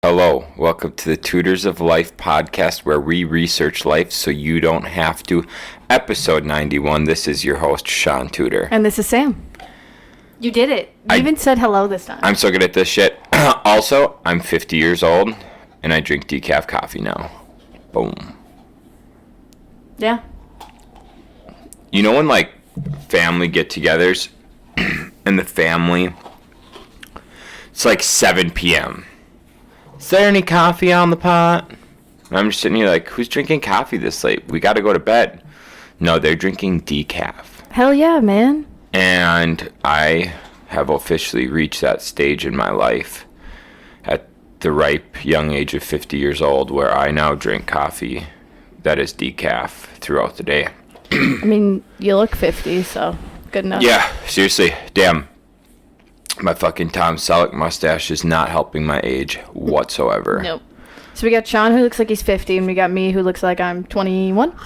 Hello, welcome to the Tutors of Life podcast where we research life so you don't have to. Episode 91. This is your host, Shaun Tutor. And this is Sam. You did it. You even said hello this time. I'm so good at this shit. Also, I'm 50 years old and I drink decaf coffee now. Boom. Yeah. You know when like family get-togethers and the family, it's like 7 p.m. Is there any coffee on the pot? And I'm just sitting here like, who's drinking coffee this late? We got to go to bed. No, they're drinking decaf. Hell yeah, man. And I have officially reached that stage in my life at the ripe young age of 50 years old where I now drink coffee that is decaf throughout the day. I mean, you look 50, so good enough. Yeah, seriously. Damn. My fucking Tom Selleck mustache is not helping my age whatsoever. Nope. So we got Shaun, who looks like he's 50, and we got me, who looks like I'm 21.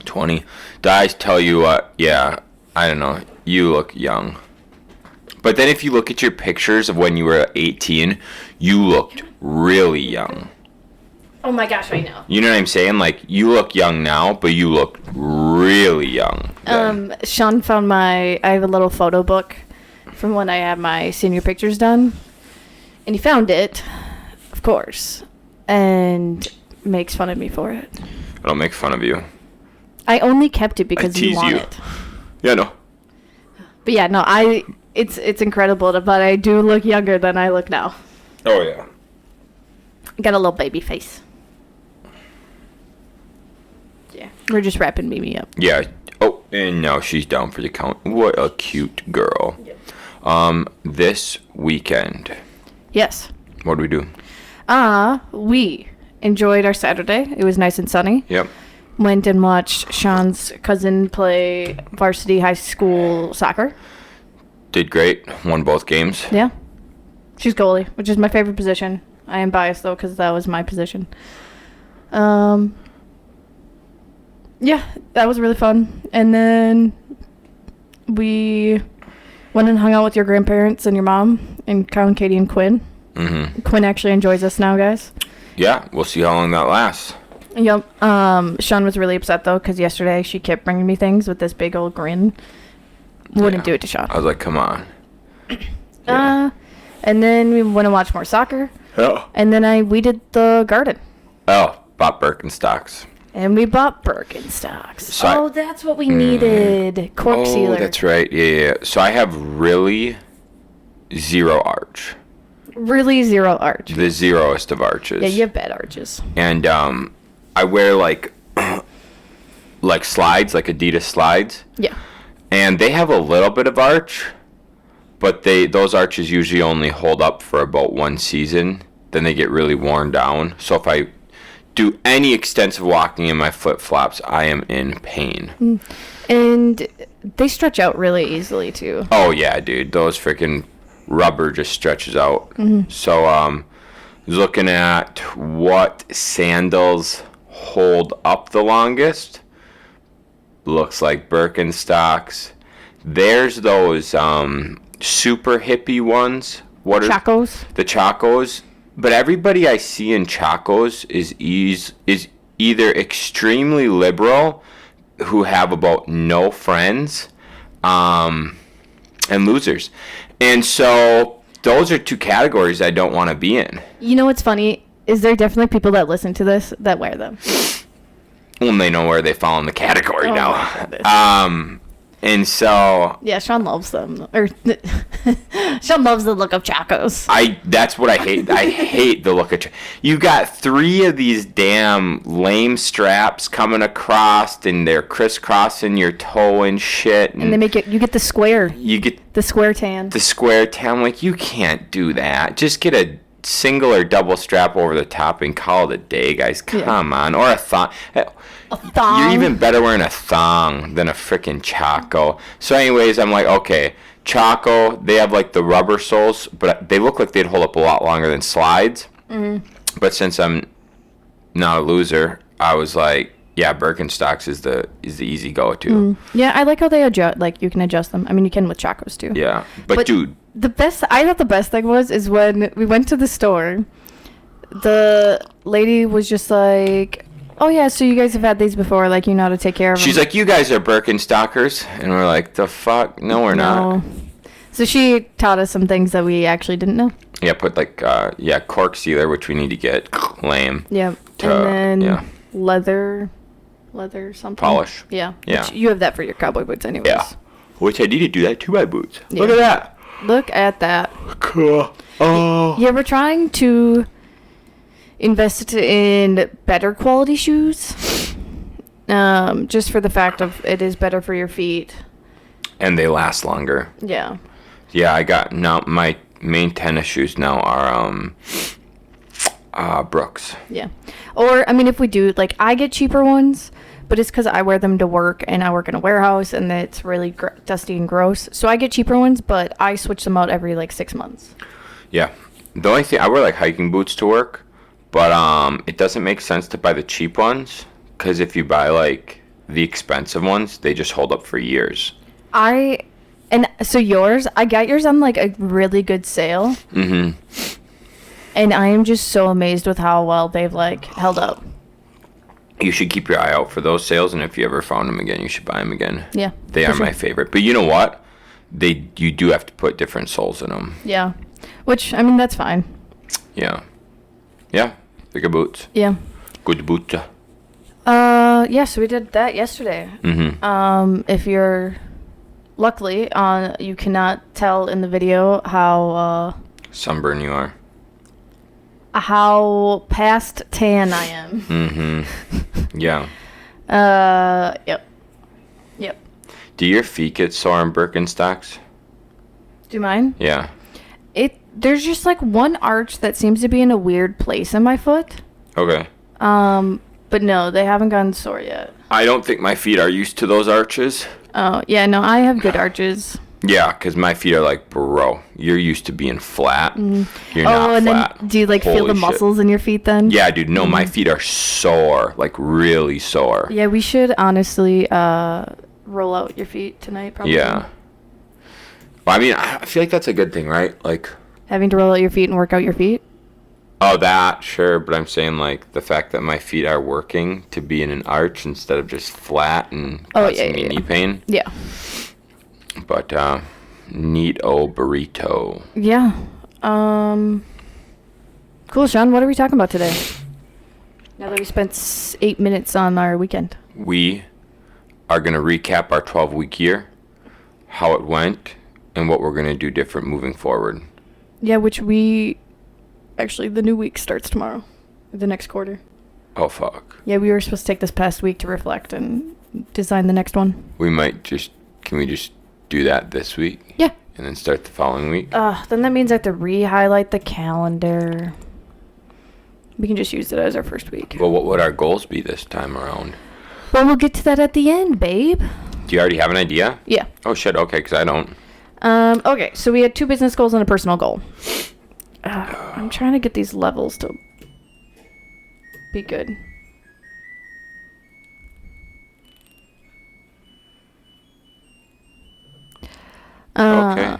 20. I tell you what, yeah, I don't know. You look young. But then if you look at your pictures of when you were 18, you looked really young. Oh my gosh, I know. You know what I'm saying? Like, you look young now, but you look really young then. Shaun found I have a little photo book from when I had my senior pictures done. And he found it, of course, and makes fun of me for it. I don't make fun of you. I only kept it because you want it. Yeah, no. But yeah, no, it's incredible, but I do look younger than I look now. Oh, yeah. Got a little baby face. Yeah. We're just wrapping Mimi up. Yeah. Oh, and now she's down for the count. What a cute girl. Yep. This weekend. Yes. What do we do? We enjoyed our Saturday. It was nice and sunny. Yep. Went and watched Shaun's cousin play varsity high school soccer. Did great. Won both games. Yeah. She's goalie, which is my favorite position. I am biased, though, because that was my position. Yeah, that was really fun. And then we went and hung out with your grandparents and your mom and Kyle and Katie and Quinn. Mm-hmm. Quinn actually enjoys us now, guys. Yeah, we'll see how long that lasts. Yep. Shaun was really upset, though, because yesterday she kept bringing me things with this big old grin. Wouldn't do it to Shaun. I was like, come on. Yeah. And then we went and watched more soccer. Oh. And then we did the garden. Oh, bought Birkenstocks. And we bought Birkenstocks. So that's what we needed. Cork sealer. Oh, that's right. Yeah. So I have really zero arch. Really zero arch. The zeroest of arches. Yeah, you have bad arches. And I wear like slides, like Adidas slides. Yeah. And they have a little bit of arch, but those arches usually only hold up for about one season. Then they get really worn down. So if I do any extensive walking in my flip-flops, I am in pain. And they stretch out really easily, too. Oh, yeah, dude. Those freaking rubber just stretches out. Mm-hmm. So I was looking at what sandals hold up the longest. Looks like Birkenstocks. There's those super hippie ones. What are Chacos? The Chacos. But everybody I see in Chacos is either extremely liberal, who have about no friends, and losers. And so those are two categories I don't want to be in. You know what's funny? Is there definitely people that listen to this that wear them? Well, they know where they fall in the category now. And so... Yeah, Shaun loves them. Or Shaun loves the look of Chacos. That's what I hate. I hate the look of You got 3 of these damn lame straps coming across, and they're crisscrossing your toe and shit. And they make it... You get the square. You get... The square tan. The square tan. Like, you can't do that. Just get a single or double strap over the top and call it a day, guys. Come on. Or a thong. A thong. You're even better wearing a thong than a freaking Chaco. So anyways, I'm like, okay, Chaco, they have like the rubber soles, but they look like they'd hold up a lot longer than slides. Mm-hmm. But since I'm not a loser, I was like, Yeah, Birkenstocks is the easy go-to. Yeah, I like how they adjust. Like you can adjust them. I mean, you can with Chacos too. Yeah, but dude, I thought the best thing is when we went to the store. The lady was just like, "Oh yeah, so you guys have had these before? Like you know how to take care of them." she's like, "You guys are Birkenstockers," and we're like, "The fuck? No, we're not." So she taught us some things that we actually didn't know. Yeah, put like cork sealer, which we need to get. Lame. Yeah, and then leather something. Polish. Yeah. Yeah. Which you have that for your cowboy boots, anyways. Yeah. Which I need to do that to my boots. Yeah. Look at that. Look at that. Cool. Oh. Yeah, we're trying to invest in better quality shoes. Just for the fact of it is better for your feet. And they last longer. Yeah. Yeah, I got now my main tennis shoes now are Brooks. Yeah. Or I mean, if we do, like, I get cheaper ones, but it's because I wear them to work and I work in a warehouse and it's really dusty and gross. So I get cheaper ones, but I switch them out every like 6 months. Yeah. The only thing I wear like hiking boots to work, but it doesn't make sense to buy the cheap ones because if you buy like the expensive ones, they just hold up for years. And so yours, I got yours on like a really good sale. Mm-hmm. And I am just so amazed with how well they've like held up. You should keep your eye out for those sales, and if you ever found them again, you should buy them again. Yeah. They are my favorite. But you know what? You do have to put different soles in them. Yeah. Which, I mean, that's fine. Yeah. Yeah. They're good boots. Yeah. Good boots. Yeah, so we did that yesterday. Mm-hmm. If you're luckily you cannot tell in the video how sunburn you are. How past tan I am. Mm-hmm. Yeah. Yep. Do your feet get sore in Birkenstocks? Do mine? Yeah. There's just like one arch that seems to be in a weird place in my foot. Okay. But no, they haven't gotten sore yet. I don't think my feet are used to those arches. Oh, yeah, no, I have good arches. Yeah, because my feet are like, bro, you're used to being flat. You're not and flat. Then do you like feel Holy the shit. muscles in your feet then? Yeah, dude, no, my feet are sore, like really sore. Yeah, we should honestly roll out your feet tonight, probably. Yeah. Well, I mean, I feel like that's a good thing, right? Like having to roll out your feet and work out your feet? Oh, that, sure, but I'm saying, like, the fact that my feet are working to be in an arch instead of just flat and causing me knee pain. Yeah. But, neat-o burrito. Yeah. Cool, Sean, what are we talking about today? Now that we spent 8 minutes on our weekend. We are going to recap our 12-week year, how it went, and what we're going to do different moving forward. Yeah, actually, the new week starts tomorrow. The next quarter. Oh, fuck. Yeah, we were supposed to take this past week to reflect and design the next one. Can we just do that this week? Yeah. And then start the following week? Then that means I have to re-highlight the calendar. We can just use it as our first week. Well, what would our goals be this time around? Well, we'll get to that at the end, babe. Do you already have an idea? Yeah. Oh, shit, okay, because I don't. Okay, so we had 2 business goals and a personal goal. I'm trying to get these levels to be good. Okay.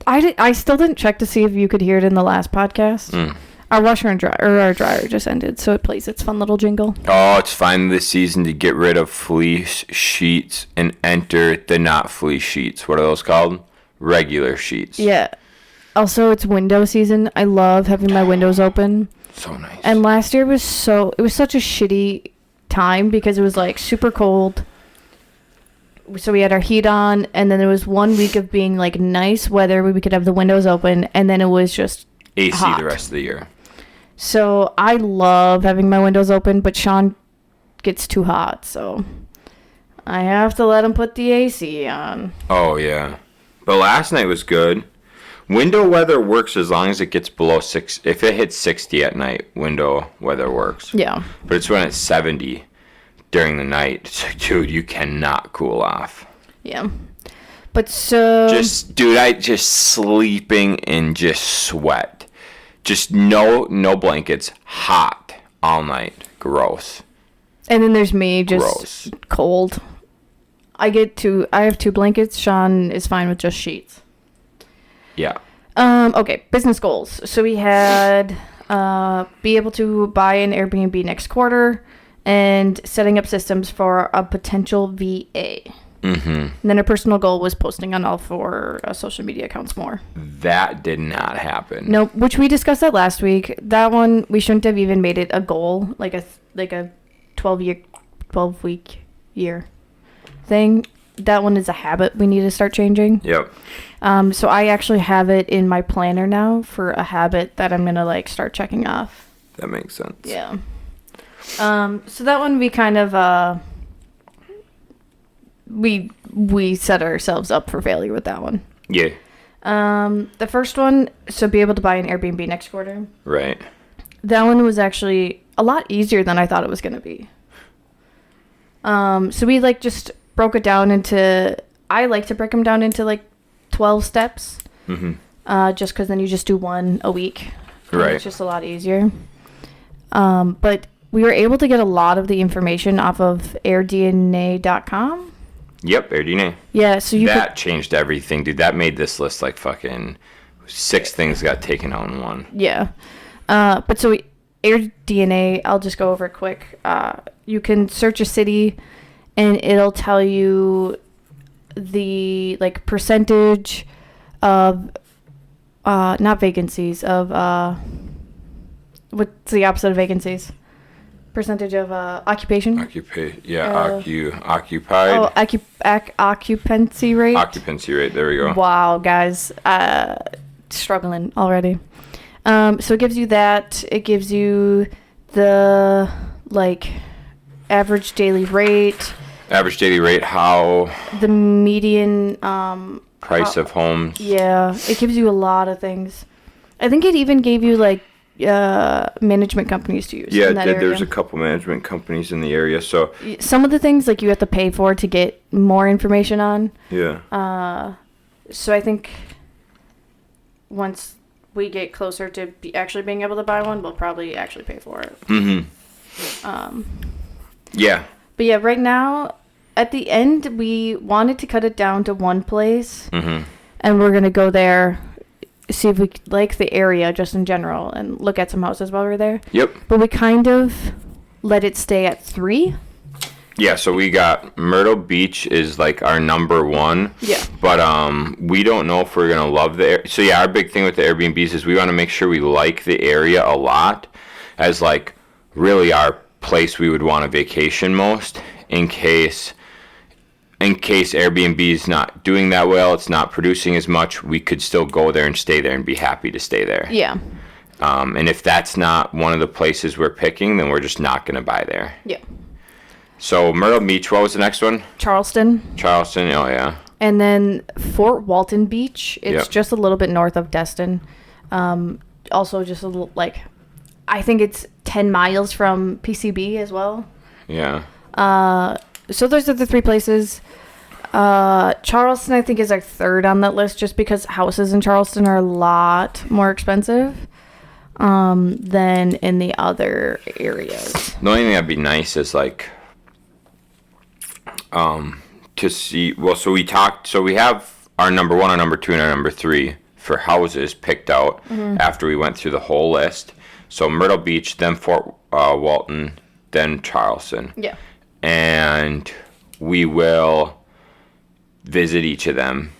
I still didn't check to see if you could hear it in the last podcast. Our washer and our dryer just ended, so it plays its fun little jingle. Oh, it's finally this season to get rid of fleece sheets and enter the not fleece sheets. What are those called? Regular sheets. Yeah. Also, it's window season. I love having my windows open. So nice. And last year was such a shitty time because it was like super cold. So we had our heat on, and then there was 1 week of being like nice weather where we could have the windows open, and then it was just AC hot. the rest of the year. So I love having my windows open, but Sean gets too hot, so I have to let him put the AC on. Oh, yeah. But last night was good. Window weather works as long as it gets below 6. If it hits 60 at night, window weather works. Yeah. But it's when it's 70 during the night. It's like, dude, you cannot cool off. Yeah. But so... I just sleeping in just sweat. Just no blankets, hot all night. Gross. And then there's me, just Gross. cold. I have 2 blankets. Shaun is fine with just sheets. Yeah. Okay, business goals. So we had be able to buy an Airbnb next quarter and setting up systems for a potential VA. Mm-hmm. And then a personal goal was posting on all 4 social media accounts more. That did not happen. Nope, which we discussed that last week. That one, we shouldn't have even made it a goal, like a 12-week year thing. That one is a habit we need to start changing. Yep. So I actually have it in my planner now for a habit that I'm gonna like start checking off. That makes sense. Yeah. So that one we kind of we set ourselves up for failure with that one. Yeah. The first one, so be able to buy an Airbnb next quarter. Right. That one was actually a lot easier than I thought it was gonna be. So we like just broke it down into. I like to break them down into like 12 steps. Mm-hmm. Just because then you just do one a week. Right. It's just a lot easier. But we were able to get a lot of the information off of airdna.com. Yep, AirDNA. Yeah, so that changed everything, dude. That made this list like fucking 6 things got taken out in one. Yeah. But so AirDNA, I'll just go over it quick. You can search a city and it'll tell you the like percentage of not vacancies of what's the opposite of vacancies? Percentage of occupation. Occupied. Oh, occupancy rate. Occupancy rate. There we go. Wow, guys, struggling already. So it gives you that. It gives you the like average daily rate. Average daily rate. How. The median. Price of homes. Yeah, it gives you a lot of things. I think it even gave you like management companies to use. Yeah, in that area. There's a couple management companies in the area. So some of the things like you have to pay for to get more information on. Yeah. So I think once we get closer to actually being able to buy one, we'll probably actually pay for it. Mm-hmm. Yeah. But yeah, right now, at the end, we wanted to cut it down to one place. Mm-hmm. And we're going to go there, see if we like the area just in general, and look at some houses while we're there. Yep. But we kind of let it stay at 3. Yeah, so we got Myrtle Beach is like our number 1. Yeah. But we don't know if we're going to love the area. So yeah, our big thing with the Airbnbs is we want to make sure we like the area a lot as like really our place we would want to vacation most in case Airbnb is not doing that well, it's not producing as much, we could still go there and stay there and be happy to stay there. Yeah. And if that's not one of the places we're picking, then we're just not going to buy there. Yeah. So Myrtle Beach, what was the next one? Charleston, oh yeah. And then Fort Walton Beach, it's just a little bit north of Destin. Also just a little, like, I think it's 10 miles from PCB as well. Yeah. So those are the 3 places. Charleston, I think, is our 3rd on that list just because houses in Charleston are a lot more expensive than in the other areas. The only thing that'd be nice is like to see. Well, so we have our number 1, our number 2, and our number 3 for houses picked out after we went through the whole list. So Myrtle Beach, then Fort Walton, then Charleston. Yeah. And we will visit each of them,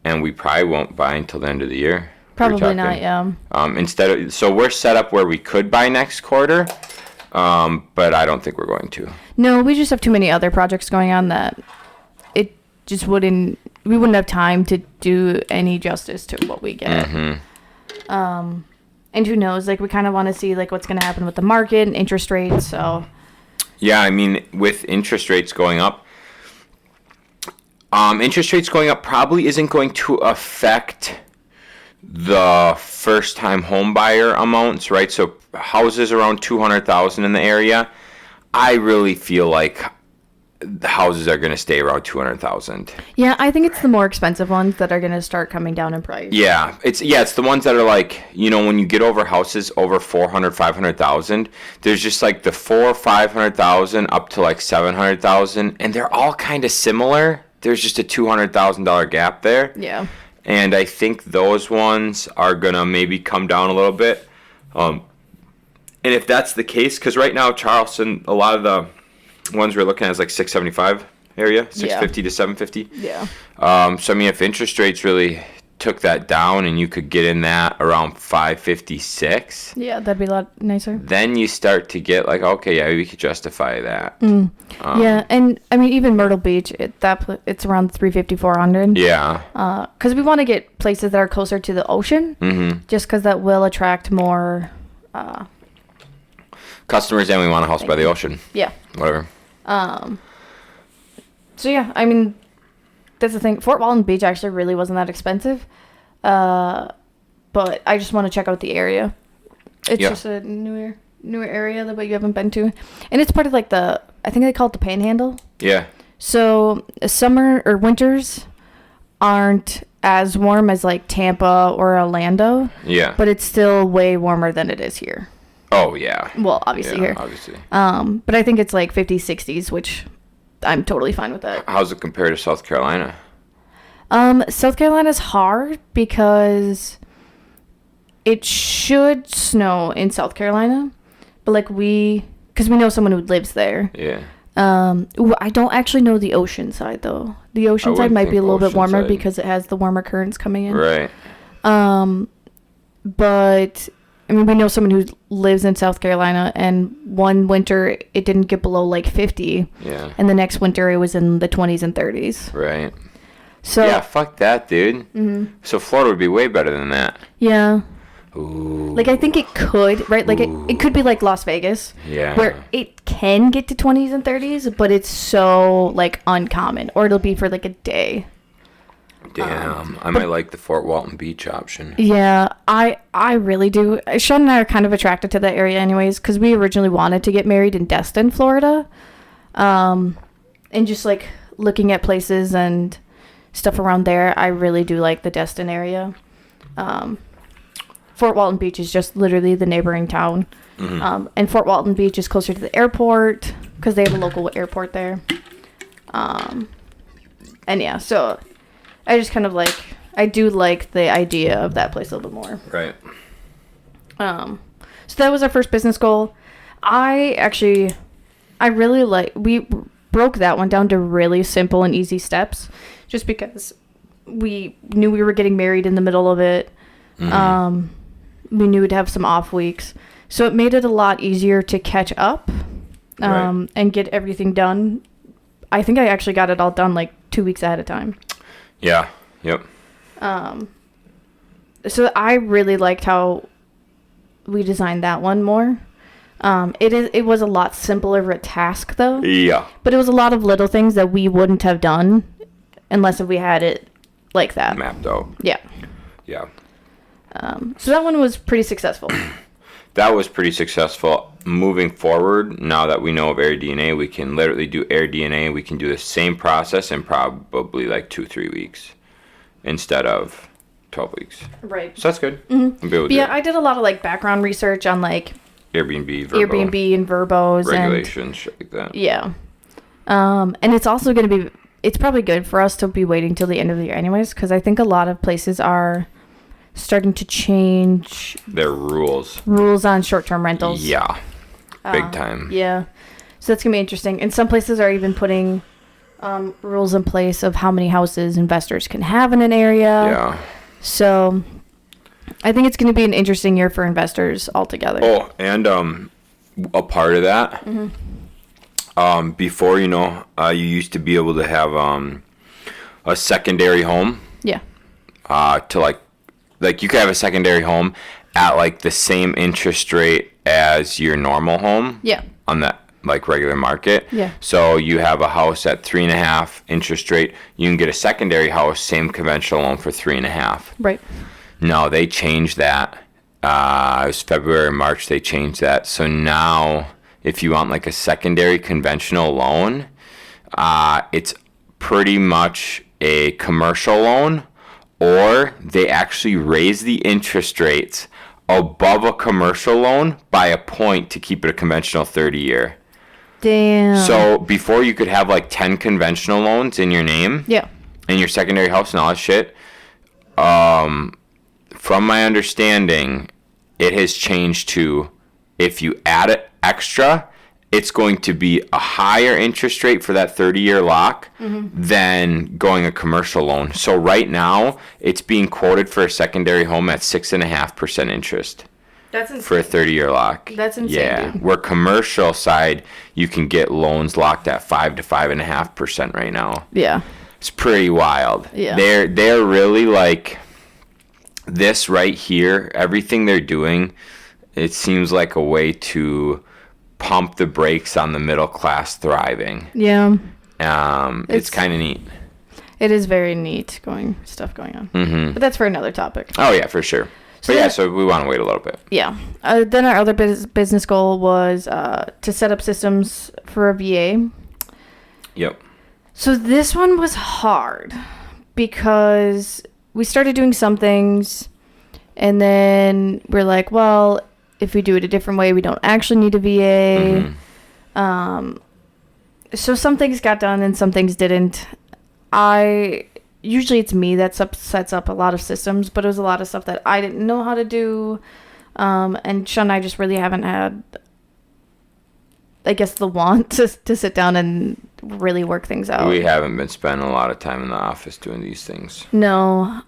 and we probably won't buy until the end of the year. Probably not, yeah. So we're set up where we could buy next quarter, but I don't think we're going to. No, we just have too many other projects going on that it just we wouldn't have time to do any justice to what we get. Mm-hmm. And who knows, like we kind of want to see like what's going to happen with the market and interest rates, so. Yeah, I mean, with interest rates going up, probably isn't going to affect the first-time home buyer amounts, right? So houses around $200,000 in the area, I really feel like the houses are going to stay around 200,000. Yeah, I think it's the more expensive ones that are going to start coming down in price. Yeah, it's the ones that are like, when you get over houses over 400, 500,000, there's just like the 500,000 up to like 700,000, and they're all kind of similar. There's just a $200,000 gap there. Yeah. And I think those ones are going to maybe come down a little bit. And if that's the case, because right now, Charleston, a lot of the ones we're looking at is like 675 area, 650 to 750. Yeah. So I mean, if interest rates really took that down and you could get in that around 556, Yeah, that'd be a lot nicer. then you start to get like, okay, yeah, we could justify that. Yeah, and I mean, even Myrtle Beach, it's around 350, 400. Yeah. Because we want to get places that are closer to the ocean, just because that will attract more Customers, and we want a house by the ocean. Yeah. Whatever. So yeah, I mean, that's the thing. Fort Walton Beach actually really wasn't that expensive, but I just want to check out the area. It's just a newer area that you haven't been to, and it's part of like I think they call it the Panhandle. Yeah. So summer or winters aren't as warm as like Tampa or Orlando. Yeah. But it's still way warmer than it is here. Oh yeah. Well, obviously here. Obviously. But I think it's like 50s, 60s, which I'm totally fine with that. How's it compared to South Carolina? South Carolina's hard because it should snow in South Carolina, but like because we know someone who lives there. Yeah. I don't actually know the ocean side though. The ocean side might be a little bit warmer because it has the warmer currents coming in. Right. But I mean, we know someone who lives in South Carolina, and one winter it didn't get below like 50. Yeah. And the next winter it was in the 20s and 30s. Right. So yeah, fuck that, dude. So Florida would be way better than that. Yeah. Ooh. Like I think it could, right? Like it could be like Las Vegas. Yeah. Where it can get to 20s and 30s, but it's so like uncommon, or it'll be for like a day. Damn, I might like the Fort Walton Beach option. Yeah, I really do. Shaun and I are kind of attracted to that area anyways, because we originally wanted to get married in Destin, Florida. And just like looking at places and stuff around there, I really do like the Destin area. Fort Walton Beach is just literally the neighboring town. And Fort Walton Beach is closer to the airport because they have a local airport there. And yeah, so I just kind of I do like the idea of that place a little bit more. Right. So that was our first business goal. We broke that one down to really simple and easy steps just because we knew we were getting married in the middle of it. We knew we'd have some off weeks. So it made it a lot easier to catch up and get everything done. I think I actually got it all done like 2 weeks ahead of time. Yeah. Yep. So I really liked how we designed that one more. It was a lot simpler of a task though. Yeah. But it was a lot of little things that we wouldn't have done unless if we had it like that. Mapped out. Yeah. Yeah. So that one was pretty successful. That was pretty successful. Moving forward, now that we know of AirDNA, we can literally do AirDNA. We can do the same process in probably like 2-3 weeks instead of 12 weeks. Right. So that's good. Mm-hmm. Yeah, I did a lot of like background research on like Airbnb and Verbos regulations, shit like that. Yeah. And it's also going to be, it's probably good for us to be waiting till the end of the year anyways, because I think a lot of places are starting to change their rules on short-term rentals. Yeah. Big time. Yeah. So that's going to be interesting. And some places are even putting rules in place of how many houses investors can have in an area. Yeah. So I think it's going to be an interesting year for investors altogether. Oh, and a part of that, before, you used to be able to have a secondary home. Yeah. To like you could have a secondary home at like the same interest rate as your normal home. Yeah. On that like regular market. Yeah. So you have a house at 3.5 interest rate. You can get a secondary house, same conventional loan for 3.5. Right. No, they changed that. It was February, March. They changed that. So now, if you want like a secondary conventional loan, It's pretty much a commercial loan, or they actually raise the interest rates above a commercial loan by a point to keep it a conventional 30-year. Damn. So before you could have like 10 conventional loans in your name, yeah. and your secondary house and all that shit. From my understanding, it has changed to, if you add it extra, it's going to be a higher interest rate for that 30-year lock than going a commercial loan. So right now, it's being quoted for a secondary home at 6.5% interest. That's insane. For a 30-year lock. That's insane, Yeah. dude. Where commercial side, you can get loans locked at 5 to 5.5% right now. Yeah. It's pretty wild. Yeah. They're really like this right here. Everything they're doing, it seems like a way to pump the brakes on the middle class thriving. Yeah. It's kind of neat. It is very neat stuff going on. Mm-hmm. But that's for another topic. Oh yeah, for sure. So But yeah, so we want to wait a little bit. Yeah. Then our other business goal was to set up systems for a VA. Yep. So this one was hard because we started doing some things and then we're like, well, if we do it a different way, we don't actually need a VA. Mm-hmm. So some things got done and some things didn't. Usually it's me that sets up a lot of systems, but it was a lot of stuff that I didn't know how to do. And Shaun and I just really haven't had, I guess, the want to sit down and really work things out. We haven't been spending a lot of time in the office doing these things. No,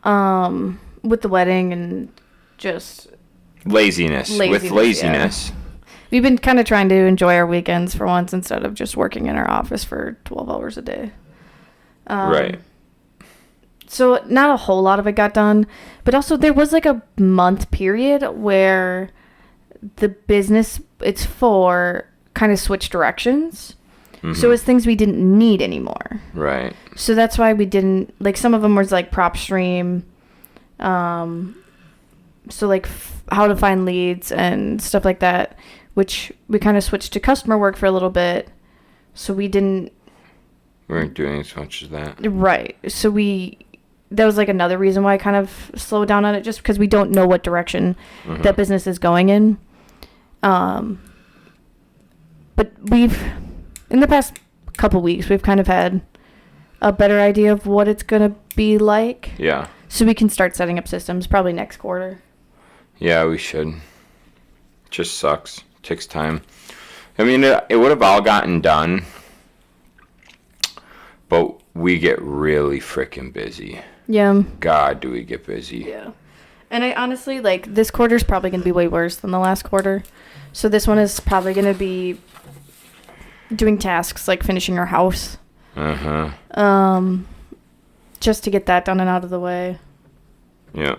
with the wedding and just Laziness. With laziness. Yeah. We've been kind of trying to enjoy our weekends for once instead of just working in our office for 12 hours a day. Right. So not a whole lot of it got done, but also there was like a month period where the business it's for kind of switched directions. Mm-hmm. So it's things we didn't need anymore. Right. So that's why we didn't, like, some of them was like prop stream. So like how to find leads and stuff like that, which we kind of switched to customer work for a little bit. So we weren't doing as much as that. Right. So that was like another reason why I kind of slowed down on it, just because we don't know what direction that business is going in. But in the past couple weeks, we've kind of had a better idea of what it's going to be like. Yeah. So we can start setting up systems probably next quarter. Yeah, we should. Just sucks. Takes time. I mean, it would have all gotten done, but we get really freaking busy. Yeah. God, do we get busy. Yeah. And I honestly, like, this quarter is probably going to be way worse than the last quarter. So this one is probably going to be doing tasks like finishing our house. Just to get that done and out of the way. Yeah.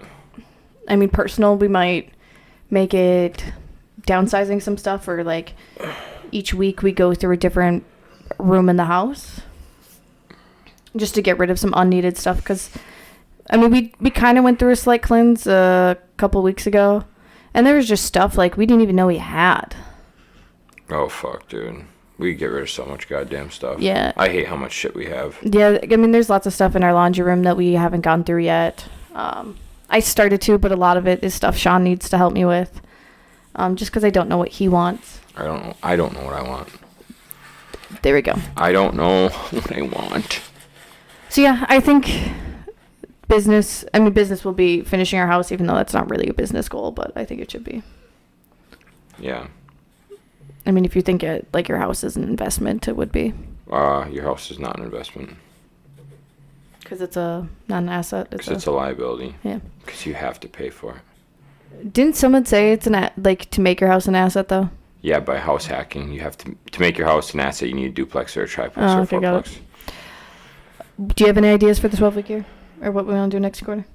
I mean, personal, we might make it downsizing some stuff, or like each week we go through a different room in the house just to get rid of some unneeded stuff. Because I mean, we kind of went through a slight cleanse a couple weeks ago, and there was just stuff like we didn't even know we had. Oh fuck, dude. We get rid of so much goddamn stuff. Yeah. I hate how much shit we have. Yeah, I mean, there's lots of stuff in our laundry room that we haven't gone through yet. I started to, but a lot of it is stuff Shaun needs to help me with. Just because I don't know what he wants. I don't know what I want. There we go. I don't know what I want. So yeah, I think business will be finishing our house, even though that's not really a business goal, but I think it should be. Yeah. I mean, if you think it like your house is an investment, it would be. Your house is not an investment. Because it's not an asset. Because it's a liability. Yeah. Because you have to pay for it. Didn't someone say it's like to make your house an asset though? Yeah, by house hacking, you have to make your house an asset. You need a duplex or a triplex or a fourplex. Do you have any ideas for the 12-week year, or what we want to do next quarter?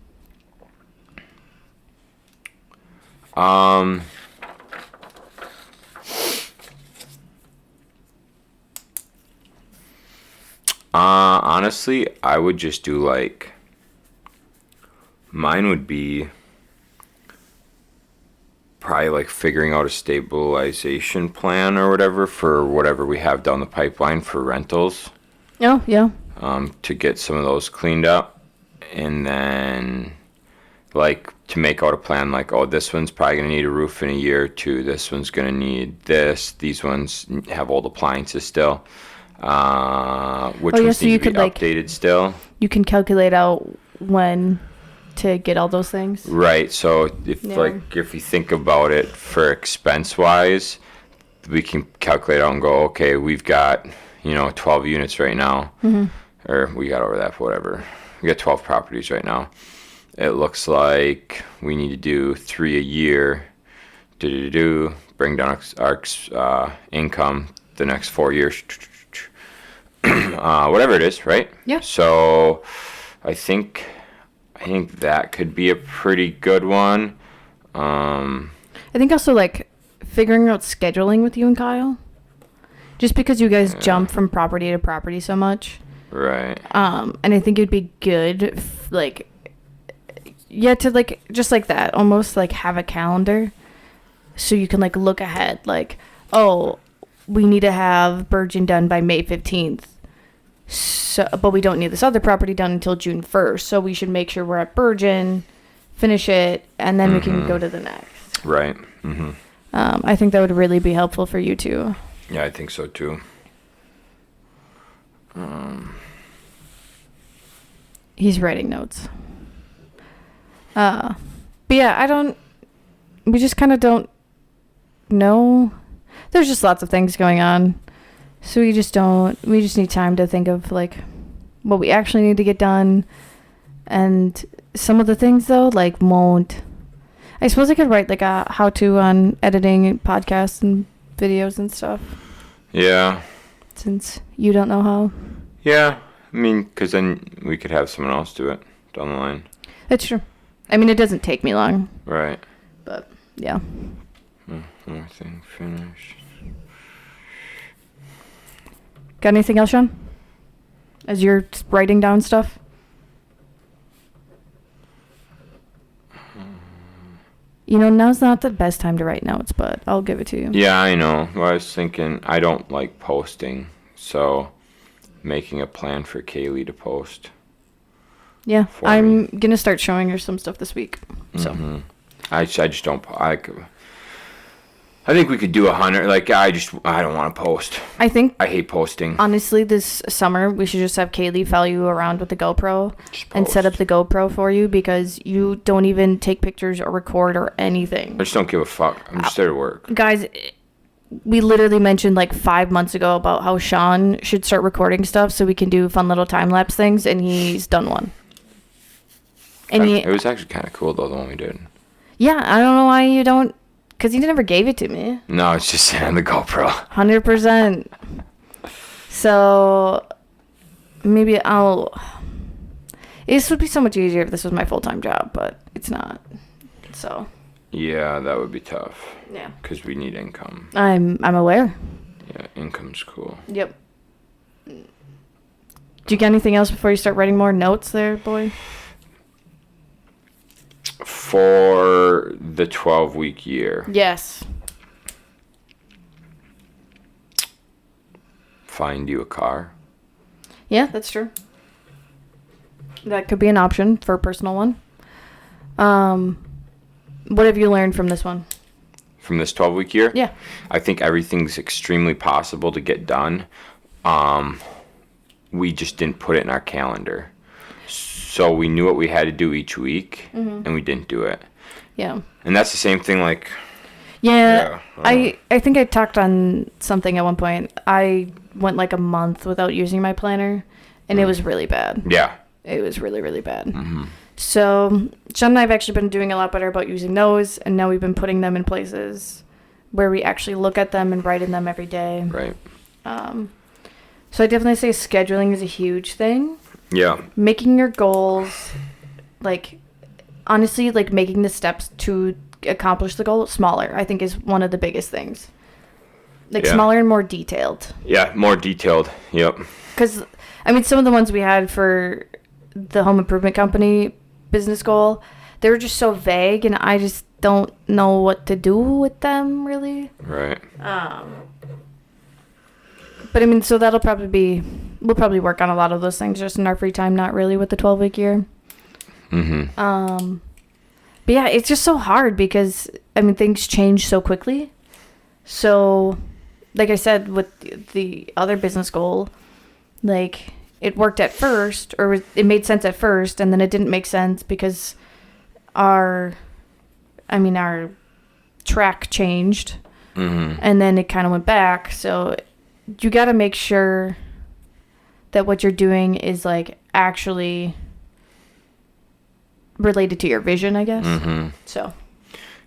Honestly, I would just do like, mine would be probably like figuring out a stabilization plan or whatever for whatever we have down the pipeline for rentals. Oh, yeah. To get some of those cleaned up, and then like to make out a plan like, oh, this one's probably gonna need a roof in a year or two. This one's gonna need this. These ones have old appliances still. Which Oh, yeah, ones so need you to be could, like, updated still? You can calculate out when to get all those things. Right. So if Yeah. if you think about it for expense wise, we can calculate out and go, okay, we've got 12 units right now, or we got over that, but whatever. We got 12 properties right now. It looks like we need to do 3 a year. Bring down our income the next 4 years. Whatever it is, right? Yeah. So I think that could be a pretty good one. I think also, like, figuring out scheduling with you and Kyle. Just because you guys jump from property to property so much. Right. And I think it'd be good, to, like, just like that, almost, like, have a calendar. So you can, like, look ahead, like, oh, we need to have Bergen done by May 15th. So, but we don't need this other property done until June 1st. So we should make sure we're at Bergen, finish it, and then we can go to the next. Right. I think that would really be helpful for you too. Yeah, I think so too. He's writing notes. But yeah, we just kind of don't know. There's just lots of things going on. So we just need time to think of, like, what we actually need to get done. And some of the things, though, like, won't. I suppose I could write, like, a how-to on editing podcasts and videos and stuff. Yeah. Since you don't know how. Yeah. I mean, because then we could have someone else do it down the line. That's true. I mean, it doesn't take me long. Right. But, yeah. Everything finished. Got anything else, Sean? As you're writing down stuff? Now's not the best time to write notes, but I'll give it to you. Yeah, I know. Well, I was thinking, I don't like posting, so making a plan for Kaylee to post. Yeah, For I'm me. going to start showing her some stuff this week. So. I just don't. I think we could do 100. Like, I don't want to post. I think, I hate posting. honestly, this summer, we should just have Kaylee follow you around with the GoPro and set up the GoPro for you, because you don't even take pictures or record or anything. I just don't give a fuck. I'm just there to work. Guys, we literally mentioned like 5 months ago about how Sean should start recording stuff so we can do fun little time-lapse things, and he's done one. And It was actually kind of cool, though, the one we did. Yeah, I don't know why you don't, because he never gave it to me. No, it's just on the GoPro. 100%. So maybe this would be so much easier if this was my full-time job, but it's not. So Yeah, that would be tough. yeah, Because we need income. I'm aware. Yeah, income's cool. Yep. Do you get anything else before you start writing more notes there, boy? For the 12-week year, Yes. find you a car. Yeah, that's true. That could be an option for a personal one. What have you learned from this one? From this 12-week year? Yeah. I think everything's extremely possible to get done. We just didn't put it in our calendar. So we knew what we had to do each week, and we didn't do it. Yeah. And that's the same thing, like... Yeah. Yeah, I think I talked on something at one point. I went like a month without using my planner, and it was really bad. Yeah. It was really, really bad. So Sean and I have actually been doing a lot better about using those, and now we've been putting them in places where we actually look at them and write in them every day. Right. So I definitely say scheduling is a huge thing. Yeah. Making your goals, like, honestly, like, making the steps to accomplish the goal smaller, I think, is one of the biggest things. Like, Yeah. smaller and more detailed. Yeah, more detailed. Yep. Because, I mean, some of the ones we had for the home improvement company business goal, they were just so vague, and I just don't know what to do with them, really. Right. But I mean, so that'll probably be, we'll probably work on a lot of those things just in our free time, not really with the 12-week year. But yeah, it's just so hard because, I mean, things change so quickly. So, like I said, with the other business goal, like, it worked at first, or it made sense at first, and then it didn't make sense because our track changed, and then it kind of went back. So you got to make sure that what you're doing is, like, actually related to your vision, I guess. So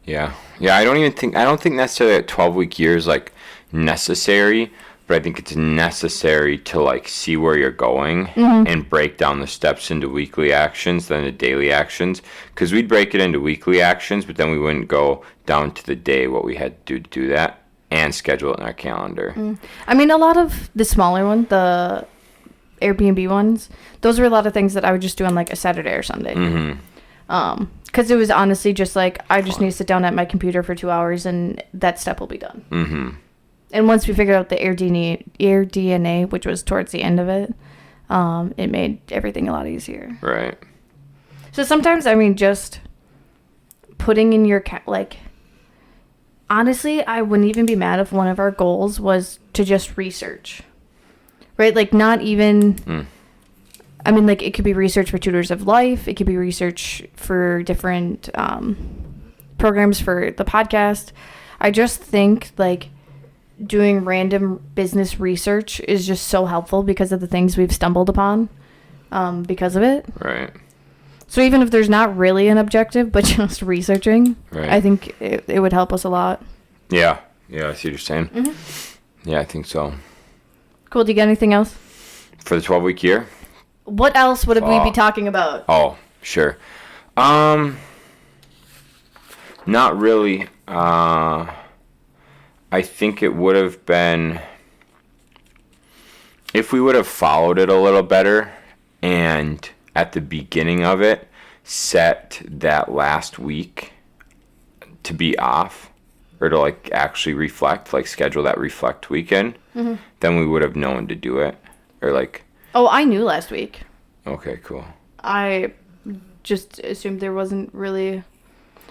yeah, I don't think necessarily a 12-week year is, like, necessary, but I think it's necessary to, like, see where you're going and break down the steps into weekly actions than the daily actions, because we'd break it into weekly actions, but then we wouldn't go down to the day what we had to do that and schedule it in our calendar. I mean, a lot of the smaller ones, the Airbnb ones, those were a lot of things that I would just do on, like, a Saturday or Sunday. Because it was honestly just like, I just need to sit down at my computer for 2 hours and that step will be done. And once we figured out the air DNA, which was towards the end of it, it made everything a lot easier. Right. So sometimes, I mean, just putting in your, like, honestly, I wouldn't even be mad if one of our goals was to just research. Right? Like, not even... I mean, like, it could be research for Tutors of Life. It could be research for different programs for the podcast. I just think, like, doing random business research is just so helpful because of the things we've stumbled upon because of it. Right. So even if there's not really an objective, but just researching, I think it would help us a lot. Yeah. Yeah, I see what you're saying. Yeah, I think so. Cool. Do you got anything else? For the 12-week year? What else would we be talking about? Oh, sure. Not really. I think it would have been if we would have followed it a little better and at the beginning of it set that last week to be off or to, like, actually reflect, like, schedule that reflect weekend, then we would have known to do it. Or, like... Oh, I knew last week. Okay, cool. I just assumed there wasn't really...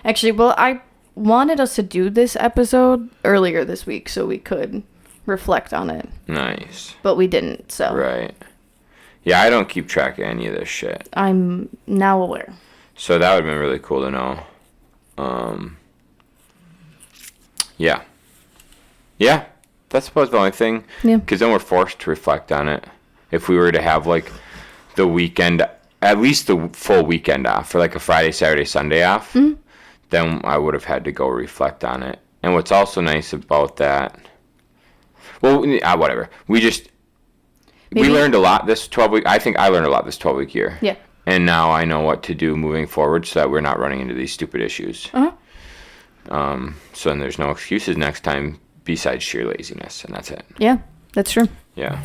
Actually, well, I wanted us to do this episode earlier this week so we could reflect on it. Nice. But we didn't, so... Right. Yeah, I don't keep track of any of this shit. I'm now aware. So that would have been really cool to know. Yeah. Yeah, that's about the only thing. Yeah. Because then we're forced to reflect on it. If we were to have, like, the weekend, at least the full weekend off, for, like, a Friday, Saturday, Sunday off, then I would have had to go reflect on it. And what's also nice about that, well, whatever. We learned a lot this 12-week, I think I learned a lot this 12-week year. Yeah. And now I know what to do moving forward so that we're not running into these stupid issues. So then there's no excuses next time besides sheer laziness, and that's it. Yeah, that's true. Yeah.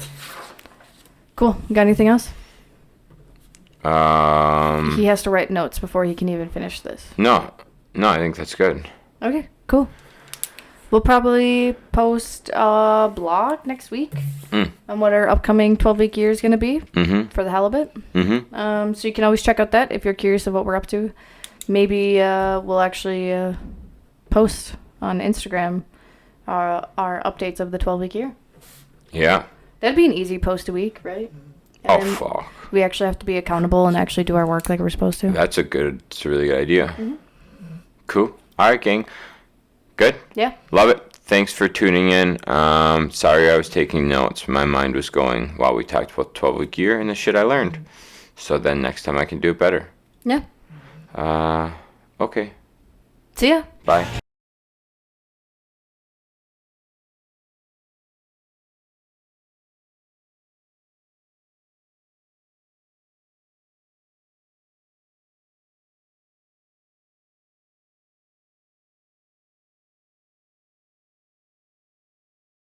Cool. You got anything else? He has to write notes before he can even finish this. No, I think that's good. Okay, cool. We'll probably post a blog next week on what our upcoming 12-week year is going to be for the halibut. So you can always check out that if you're curious of what we're up to. Maybe we'll actually post on Instagram our updates of the 12-week year. Yeah. That'd be an easy post a week, right? And fuck. We actually have to be accountable and actually do our work like we're supposed to. It's a really good idea. Cool. All right, gang. Good? Yeah. Love it. Thanks for tuning in. Sorry I was taking notes. My mind was going while we talked about the 12-week year and the shit I learned. So then next time I can do it better. Yeah. Okay. See ya. Bye.